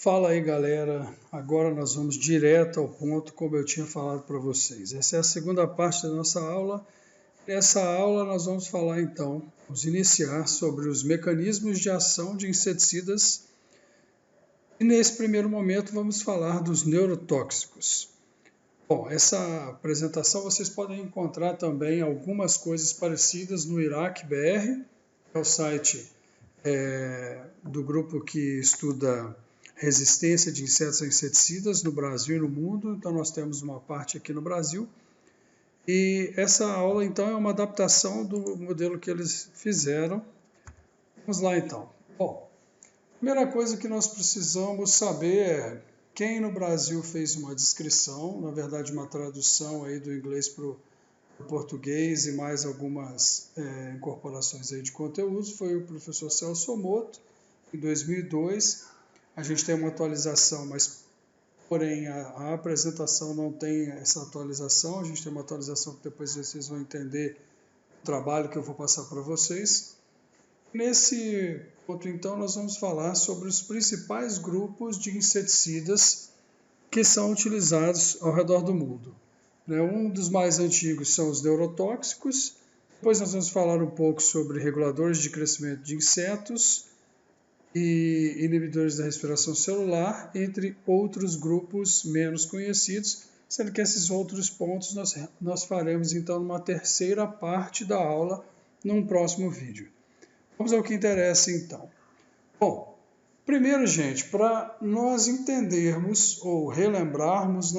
Fala aí, galera. Agora nós vamos direto ao ponto, como eu tinha falado para vocês. Essa é a segunda parte da nossa aula. Nessa aula nós vamos falar então, vamos iniciar sobre os mecanismos de ação de inseticidas. E nesse primeiro momento vamos falar dos neurotóxicos. Bom, essa apresentação vocês podem encontrar também algumas coisas parecidas no Iraque BR, que é o site do grupo que estuda resistência de insetos a inseticidas no Brasil e no mundo. Então nós temos uma parte aqui no Brasil. E essa aula então é uma adaptação do modelo que eles fizeram. Vamos lá então. Bom, a primeira coisa que nós precisamos saber é quem no Brasil fez uma descrição, na verdade uma tradução aí do inglês para o português e mais algumas incorporações aí de conteúdo, foi o professor Celso Omoto, em 2002. A gente tem uma atualização, mas porém a apresentação não tem essa atualização. A gente tem uma atualização que depois vocês vão entender o trabalho que eu vou passar para vocês. Nesse ponto, então, nós vamos falar sobre os principais grupos de inseticidas que são utilizados ao redor do mundo. Um dos mais antigos são os neurotóxicos. Depois nós vamos falar um pouco sobre reguladores de crescimento de insetos e inibidores da respiração celular, entre outros grupos menos conhecidos, sendo que esses outros pontos nós faremos então numa terceira parte da aula, num próximo vídeo. Vamos ao que interessa então. Bom, primeiro, gente, para nós entendermos ou relembrarmos,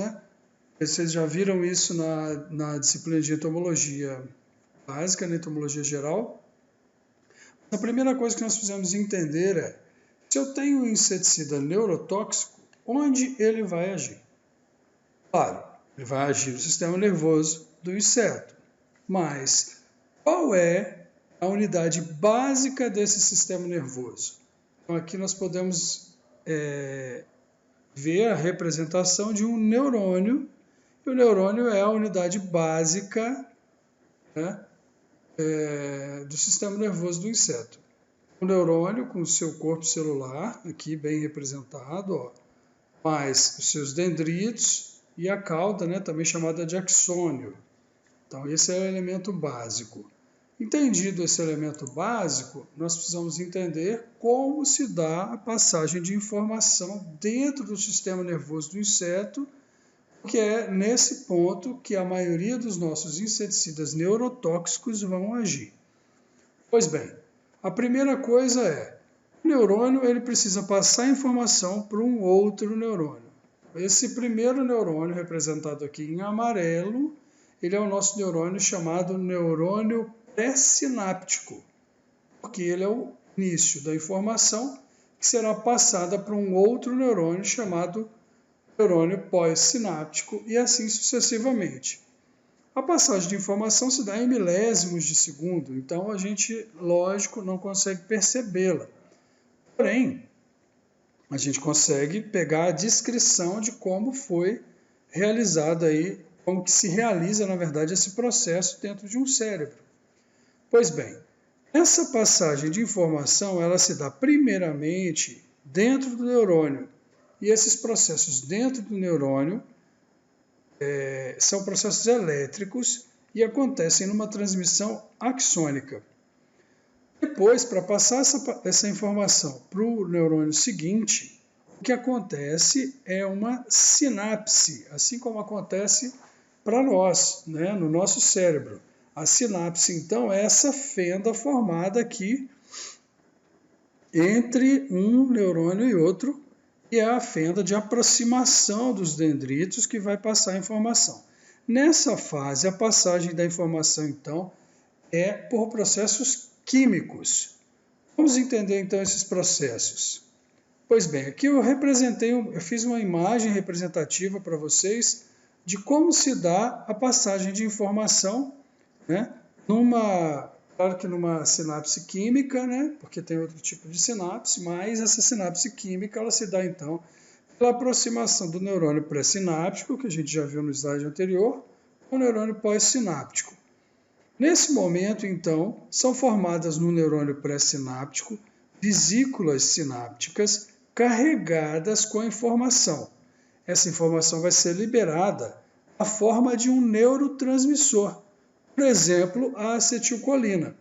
vocês já viram isso na disciplina de entomologia básica, na entomologia geral. A primeira coisa que nós precisamos entender é, se eu tenho um inseticida neurotóxico, onde ele vai agir? Claro, ele vai agir no sistema nervoso do inseto, mas qual é a unidade básica desse sistema nervoso? Então aqui nós podemos ver a representação de um neurônio, e o neurônio é a unidade básica do sistema nervoso do inseto. O neurônio com o seu corpo celular, aqui bem representado, mais os seus dendritos e a cauda, também chamada de axônio. Então esse é o elemento básico. Entendido esse elemento básico, nós precisamos entender como se dá a passagem de informação dentro do sistema nervoso do inseto, que é nesse ponto que a maioria dos nossos inseticidas neurotóxicos vão agir. Pois bem, a primeira coisa é, o neurônio ele precisa passar informação para um outro neurônio. Esse primeiro neurônio, representado aqui em amarelo, ele é o nosso neurônio chamado neurônio pré-sináptico, porque ele é o início da informação que será passada para um outro neurônio chamado neurônio pós-sináptico e assim sucessivamente. A passagem de informação se dá em milésimos de segundo, então a gente, lógico, não consegue percebê-la. Porém, a gente consegue pegar a descrição de como foi realizado aí, como que se realiza, na verdade, esse processo dentro de um cérebro. Pois bem, essa passagem de informação, ela se dá primeiramente dentro do neurônio. E esses processos dentro do neurônio são processos elétricos e acontecem numa transmissão axônica. Depois, para passar essa informação para o neurônio seguinte, o que acontece é uma sinapse, assim como acontece para nós, no nosso cérebro. A sinapse, então, é essa fenda formada aqui entre um neurônio e outro, e é a fenda de aproximação dos dendritos que vai passar a informação. Nessa fase, a passagem da informação, então, é por processos químicos. Vamos entender, então, esses processos. Pois bem, aqui eu fiz uma imagem representativa para vocês de como se dá a passagem de informação, claro que numa sinapse química, porque tem outro tipo de sinapse, mas essa sinapse química ela se dá então pela aproximação do neurônio pré-sináptico, que a gente já viu no slide anterior, com o neurônio pós-sináptico. Nesse momento, então, são formadas no neurônio pré-sináptico vesículas sinápticas carregadas com a informação. Essa informação vai ser liberada na forma de um neurotransmissor, por exemplo, a acetilcolina.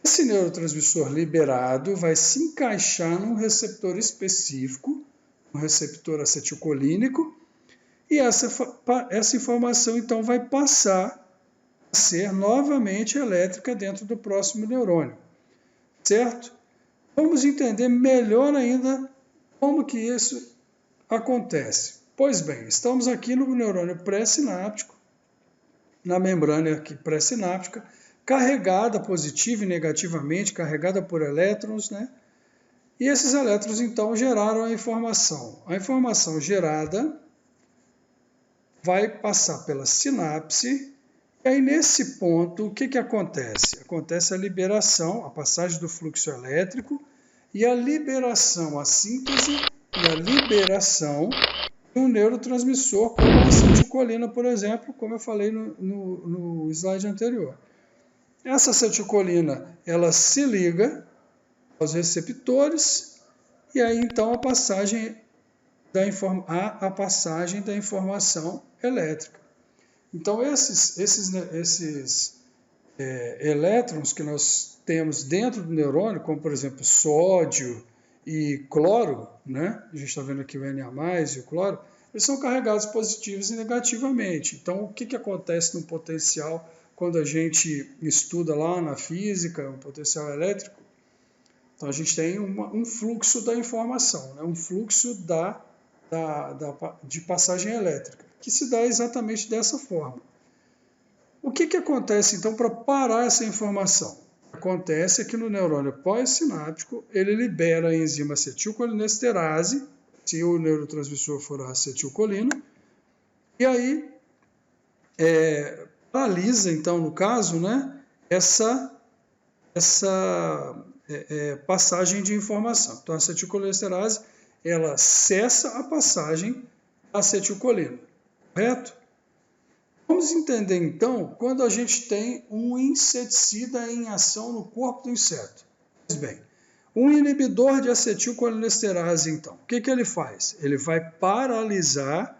Esse neurotransmissor liberado vai se encaixar num receptor específico, um receptor acetilcolínico, e essa informação então vai passar a ser novamente elétrica dentro do próximo neurônio, certo? Vamos entender melhor ainda como que isso acontece. Pois bem, estamos aqui no neurônio pré-sináptico, na membrana aqui pré-sináptica, carregada positiva e negativamente, carregada por elétrons, né? E esses elétrons, então, geraram a informação. A informação gerada vai passar pela sinapse, e aí, nesse ponto, o que acontece? Acontece a liberação, a passagem do fluxo elétrico, e a liberação, a síntese e a liberação de um neurotransmissor, como a acetilcolina, por exemplo, como eu falei no slide anterior. Essa acetilcolina, ela se liga aos receptores e aí então a passagem da informação elétrica. Então esses elétrons que nós temos dentro do neurônio, como por exemplo sódio e cloro, né? A gente está vendo aqui o Na+ e o cloro, eles são carregados positivos e negativamente. Então o que acontece no potencial quando a gente estuda lá na física, o potencial elétrico? Então, a gente tem um fluxo da informação, né? Um fluxo de passagem elétrica, que se dá exatamente dessa forma. O que acontece, então, para parar essa informação? Acontece que no neurônio pós-sináptico, ele libera a enzima acetilcolinesterase, se o neurotransmissor for a acetilcolina, e aí paralisa, então, no caso, né, essa passagem de informação. Então, a acetilcolinesterase, ela cessa a passagem da acetilcolina, correto? Vamos entender, então, quando a gente tem um inseticida em ação no corpo do inseto. Pois bem, um inibidor de acetilcolinesterase, então, o que ele faz? Ele vai paralisar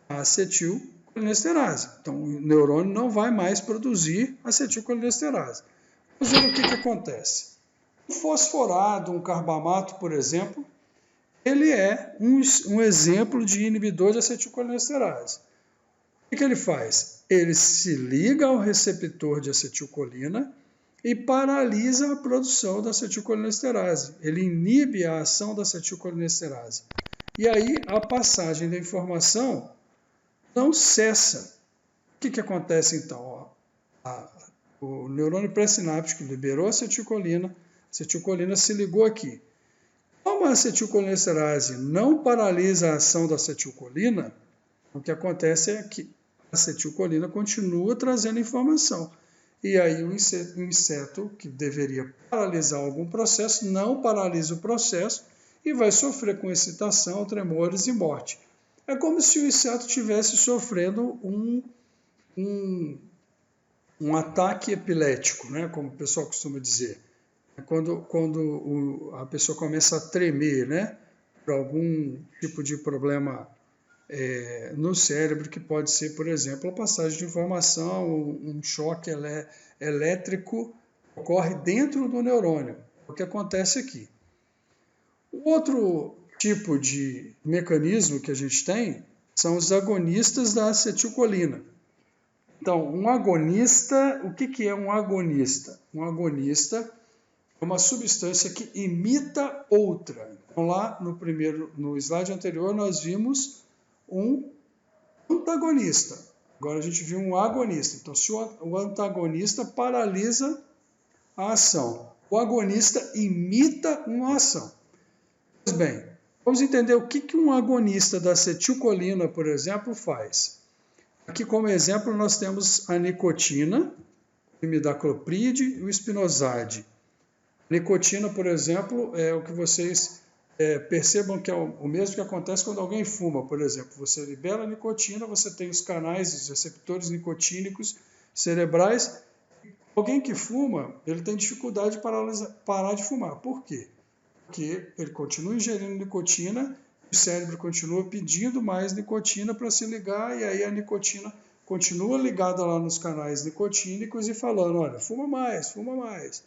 a acetilcolinesterase. Então, o neurônio não vai mais produzir acetilcolinesterase. Vamos ver o que acontece. O fosforado, um carbamato, por exemplo, ele é um exemplo de inibidor de acetilcolinesterase. O que ele faz? Ele se liga ao receptor de acetilcolina e paralisa a produção da acetilcolinesterase. Ele inibe a ação da acetilcolinesterase. E aí a passagem da informação não cessa. O que acontece então? O neurônio pré-sináptico liberou a acetilcolina se ligou aqui. Como a acetilcolinesterase não paralisa a ação da acetilcolina, o que acontece é que a acetilcolina continua trazendo informação. E aí o inseto, que deveria paralisar algum processo, não paralisa o processo e vai sofrer com excitação, tremores e morte. É como se o inseto estivesse sofrendo um ataque epilético, né? Como o pessoal costuma dizer. Quando a pessoa começa a tremer, né? Por algum tipo de problema no cérebro, que pode ser, por exemplo, a passagem de informação, um choque elétrico ocorre dentro do neurônio. O que acontece aqui? O outro tipo de mecanismo que a gente tem são os agonistas da acetilcolina. Então, um agonista, o que é um agonista? Um agonista é uma substância que imita outra. Então, lá no slide anterior, nós vimos um antagonista. Agora a gente viu um agonista. Então, se o antagonista paralisa a ação, o agonista imita uma ação. Pois bem, vamos entender o que um agonista da acetilcolina, por exemplo, faz. Aqui, como exemplo, nós temos a nicotina, o imidacloprid e o espinoside. A nicotina, por exemplo, é o que vocês percebam que é o mesmo que acontece quando alguém fuma, por exemplo. Você libera a nicotina, você tem os canais, os receptores nicotínicos cerebrais. Alguém que fuma, ele tem dificuldade de parar de fumar. Por quê? porque ele continua ingerindo nicotina, o cérebro continua pedindo mais nicotina para se ligar, e aí a nicotina continua ligada lá nos canais nicotínicos e falando, olha, fuma mais, fuma mais.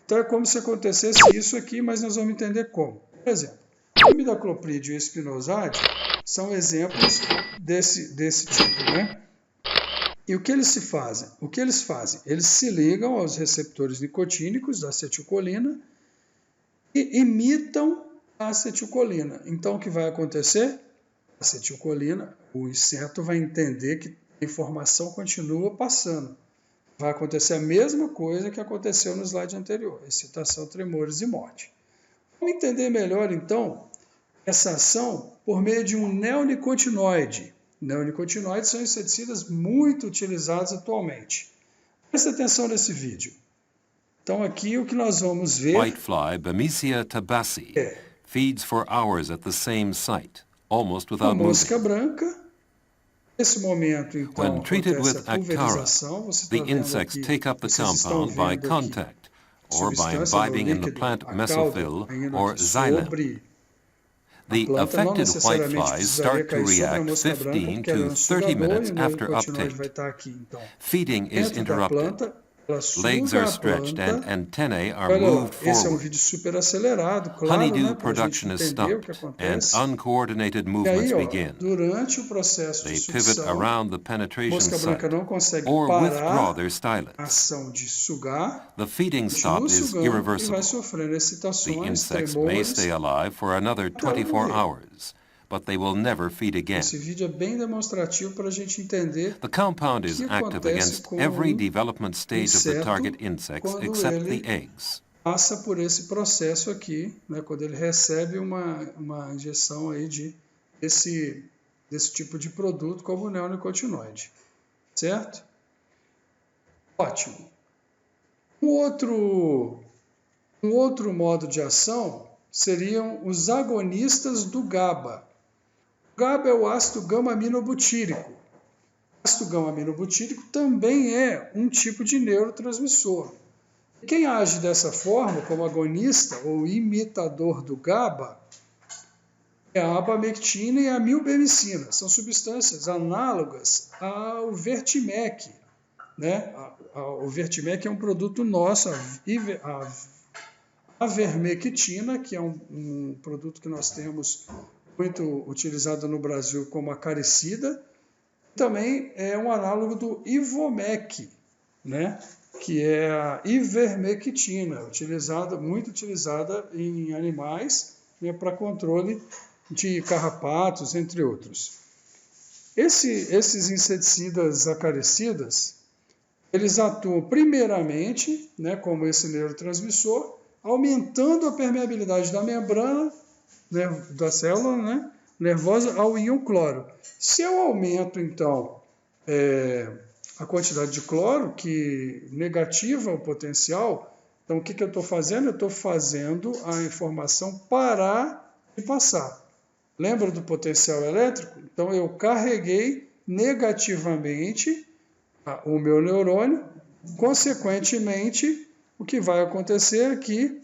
Então é como se acontecesse isso aqui, mas nós vamos entender como. Por exemplo, o imidacloprid e o espinoside são exemplos desse tipo, né? E o que eles fazem? Eles se ligam aos receptores nicotínicos da acetilcolina e imitam a acetilcolina. Então, o que vai acontecer? A acetilcolina, o inseto vai entender que a informação continua passando. Vai acontecer a mesma coisa que aconteceu no slide anterior, excitação, tremores e morte. Vamos entender melhor, então, essa ação por meio de um neonicotinoide. Neonicotinoides são inseticidas muito utilizados atualmente. Presta atenção nesse vídeo. Então aqui o que nós vamos ver... Whitefly Bemisia tabaci feeds for hours at the same site, almost without moving. Mosca branca. Nesse momento, então, When treated with acontece a Actara, pulverização. Você the está vendo insects aqui, take up the vocês estão compound by vendo aqui contact or by substância do imbibing in the líquido, plant a cauda, mesophyll caindo or aqui xylem. sobre The planta. Não affected necessariamente whiteflies precisaria start to cair sobre a react mosca branca, 15 porque ela é to um 30 sugador, minutes e o after neonicotinoide vai uptake. estar aqui, então. Feeding is Dentro da interrupted. planta, ela suga Legs are a stretched and planta. antennae are Olha lá, moved esse é um forward. vídeo super acelerado, claro, Honeydew né, para a gente production is entender o que stopped and acontece. uncoordinated E movements aí, ó, begin. durante o processo de They pivot sucção, around the a penetration mosca branca site não consegue or withdraw parar their a stylets. ação de sugar, The feeding continua stop is sugando e vai irreversible. sofrendo The excitações, insects may tremores. stay alive for another Até ela 24 morrer. hours, but they will never feed again. Esse vídeo é bem demonstrativo para a gente entender The compound o is que active acontece against com every um development stage of the inseto target insects quando except ele the eggs. passa por esse processo aqui, né, quando ele recebe uma injeção aí desse tipo de produto como o neonicotinoide, certo? Ótimo. Um outro modo de ação seriam os agonistas do GABA. O GABA é o ácido gama-aminobutírico. O ácido gama-aminobutírico também é um tipo de neurotransmissor. E quem age dessa forma, como agonista ou imitador do GABA, é a abamectina e a milbemicina. São substâncias análogas ao Vertimec, né? O Vertimec é um produto nosso, a vermectina, que é um produto que nós temos muito utilizado no Brasil como acaricida, também é um análogo do Ivomec, né? Que é a ivermectina, muito utilizada em animais, né, para controle de carrapatos, entre outros. Esses inseticidas acaricidas, eles atuam primeiramente, né, como esse neurotransmissor, aumentando a permeabilidade da membrana, né, da célula, né, nervosa ao íon cloro. Se eu aumento, então, a quantidade de cloro, que negativa o potencial, então o que eu estou fazendo? Eu estou fazendo a informação parar de passar. Lembra do potencial elétrico? Então eu carreguei negativamente o meu neurônio, consequentemente, o que vai acontecer é que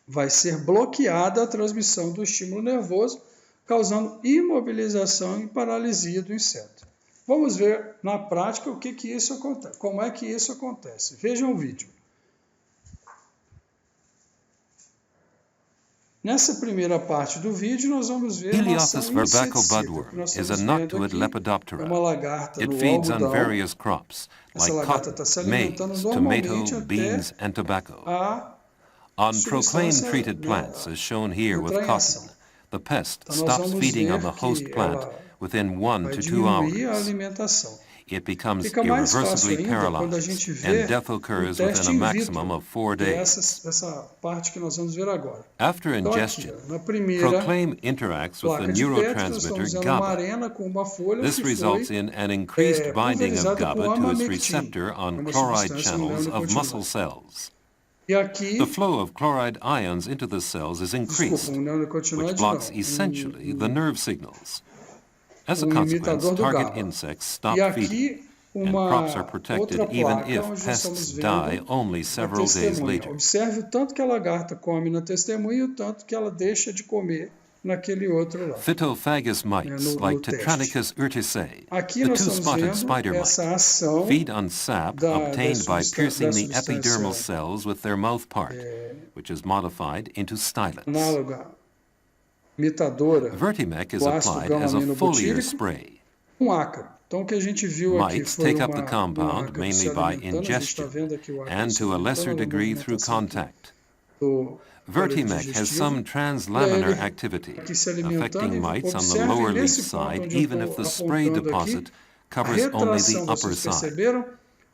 vai ser bloqueada a transmissão do estímulo nervoso, causando imobilização e paralisia do inseto. Vamos ver na prática isso acontece, como é que isso acontece. Vejam o vídeo. Nessa primeira parte do vídeo, nós vamos ver uma ação Heliothis verbaco inseticida. budworm Nós is a estamos vendo noctuid aqui Lepidoptera. é uma lagarta It no feeds on algodão. various crops Essa like lagarta cotton, está se alimentando maize, normalmente tomato, até beans, and tobacco. a On substância, proclaim-treated plants, as shown here with entrar em ação. cotton, the pest Então nós stops vamos feeding on ver the host que plant ela within 1 vai to 2 diminuir a hours. alimentação. It becomes Fica mais fácil irreversibly ainda quando a gente paralyzed, vê and death o occurs teste within a in vitro, maximum of 4 que é days. essa parte que nós vamos ver agora. After Então aqui, ingestion, ó, na primeira Proclaim interacts with the placa de PET, nós neurotransmitter estamos vendo uma GABA. arena com uma folha This que results foi in an increased binding of pulverizada com GABA to its amamectin, receptor é on uma chloride substância channels of neonicotinoide. muscle cells. E aqui, The flow of chloride ions into the cells is increased, desculpa, um neonicotinoide which blocks não, essentially the nerve signals. As a imitador consequence, do target GABA. insects stop E feeding. aqui and crops are outra protected even placa if onde nós pests estamos die vendo only a several days testemunha. later. Observe o tanto que a lagarta come na testemunha e o tanto que ela deixa de comer naquele outro lá, Phytophagous mites, no like teste. Tetranicus urticae, Aqui the nós estamos two-spotted vendo spider essa mite, ação feed on sap obtained by piercing the epidermal cells with their mouth part, which is modified into stylets. análoga imitadora Vertimec is do ácido applied as a foliar gama-aminobutírico, spray. ácaro. Então, o que a gente viu aqui Mites foi take up the ácaro compound se mainly by alimentando, a gente está ingestion vendo aqui o ácaro and se to a lesser alimentando na degree through movimentação aqui contact. do Vertimec has some translaminar ele activity, aqui se alimentando, affecting e mites on the observe lower leaf nesse ponto side onde eu even if estou the spray apontando deposit aqui, a covers only the retração, upper vocês side. perceberam?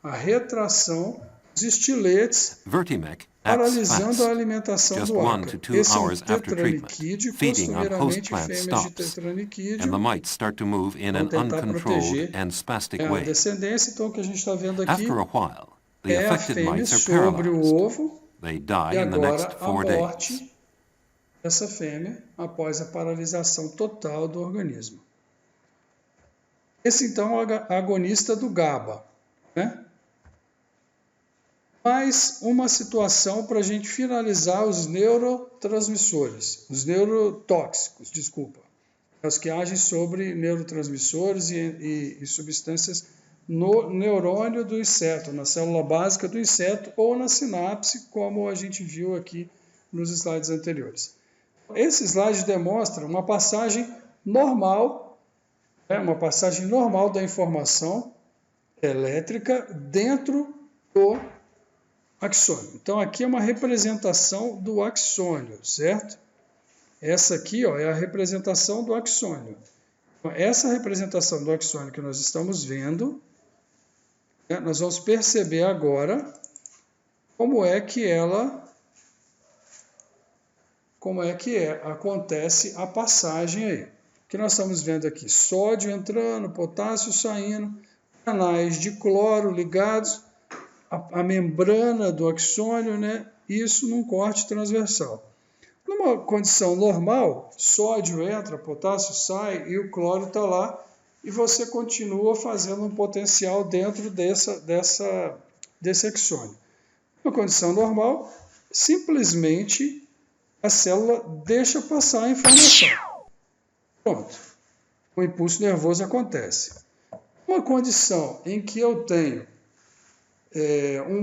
A retração dos estiletes Vertimec acts paralisando fast, a alimentação just do 1 ácaro. to 2 Esse é um hours after treatment, tetraniquídeo, feeding on host costumeiramente plant fêmeas de stops, and the tetraniquídeo mites start to move in vão an tentar uncontrolled proteger and spastic a way. descendência. Então, o que a gente está vendo aqui After a while, the é a affected fêmea mites are sobre o paralyzed. ovo They e die in the next agora a 4 days. morte dessa fêmea após a paralisação total do organismo. Esse, então, é o agonista do GABA, né? Mais uma situação para a gente finalizar os neurotransmissores, os neurotóxicos, desculpa, os que agem sobre neurotransmissores e substâncias no neurônio do inseto, na célula básica do inseto ou na sinapse, como a gente viu aqui nos slides anteriores. Esse slide demonstra uma passagem normal, uma passagem normal da informação elétrica dentro do axônio. Então, aqui é uma representação do axônio, certo? Essa aqui, é a representação do axônio. Então, essa representação do axônio que nós estamos vendo, nós vamos perceber agora como é que acontece a passagem aí. O que nós estamos vendo aqui? Sódio entrando, potássio saindo, canais de cloro ligados, a membrana do axônio, né? Isso num corte transversal. Numa condição normal, sódio entra, potássio sai e o cloro está lá e você continua fazendo um potencial dentro desse axônio. Numa condição normal, simplesmente a célula deixa passar a informação. Pronto. O impulso nervoso acontece. Uma condição em que eu tenho um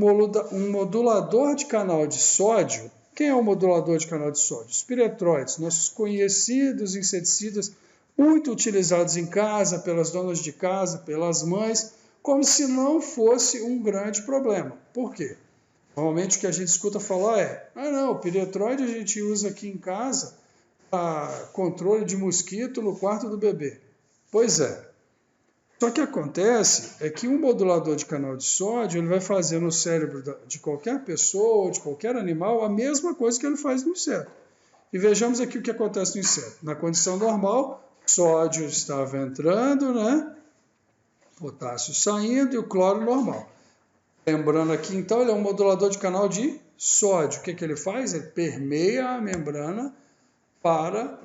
modulador de canal de sódio. Quem é o modulador de canal de sódio? Os piretróides, nossos conhecidos inseticidas, muito utilizados em casa, pelas donas de casa, pelas mães, como se não fosse um grande problema. Por quê? Normalmente o que a gente escuta falar o piretróide a gente usa aqui em casa para controle de mosquito no quarto do bebê. Pois é. Só que acontece que um modulador de canal de sódio ele vai fazer no cérebro de qualquer pessoa, de qualquer animal, a mesma coisa que ele faz no inseto. E vejamos aqui o que acontece no inseto. Na condição normal, sódio estava entrando, né? Potássio saindo e o cloro normal. Lembrando aqui, então, ele é um modulador de canal de sódio. O que ele faz? Ele permeia a membrana para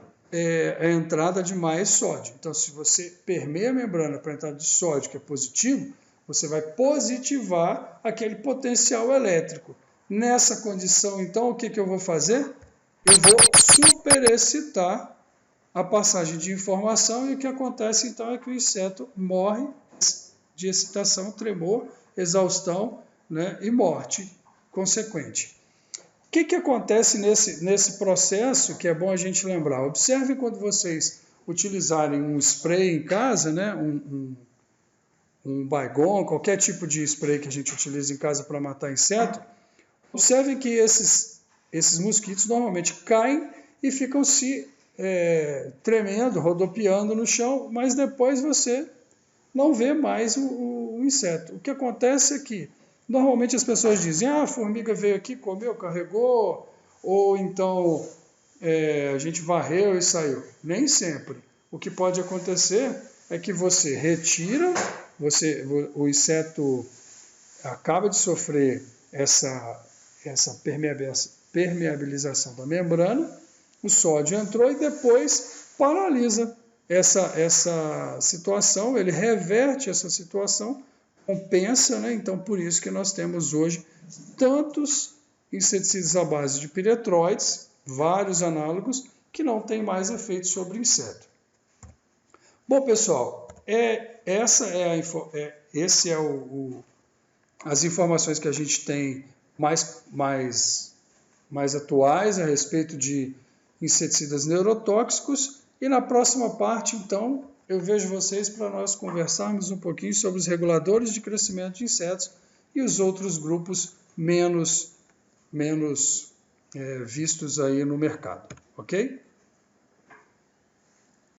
a entrada de mais sódio. Então, se você permeia a membrana para a entrada de sódio, que é positivo, você vai positivar aquele potencial elétrico. Nessa condição, então, o que eu vou fazer? Eu vou superexcitar a passagem de informação e o que acontece, então, é que o inseto morre de excitação, tremor, exaustão, né, e morte consequente. O que acontece nesse processo que é bom a gente lembrar? Observe quando vocês utilizarem um spray em casa, né? um Baygon, qualquer tipo de spray que a gente utiliza em casa para matar inseto, observe que esses mosquitos normalmente caem e ficam se tremendo, rodopiando no chão, mas depois você não vê mais o inseto. O que acontece é que normalmente as pessoas dizem, a formiga veio aqui, comeu, carregou, ou então a gente varreu e saiu. Nem sempre. O que pode acontecer é que você retira, o inseto acaba de sofrer essa permeabilização da membrana, o sódio entrou e depois paralisa essa situação, ele reverte essa situação compensa, né? Então por isso que nós temos hoje tantos inseticidas à base de piretroides, vários análogos, que não têm mais efeito sobre inseto. Bom, pessoal, as informações que a gente tem mais atuais a respeito de inseticidas neurotóxicos, e na próxima parte, então, eu vejo vocês para nós conversarmos um pouquinho sobre os reguladores de crescimento de insetos e os outros grupos menos vistos aí no mercado, ok?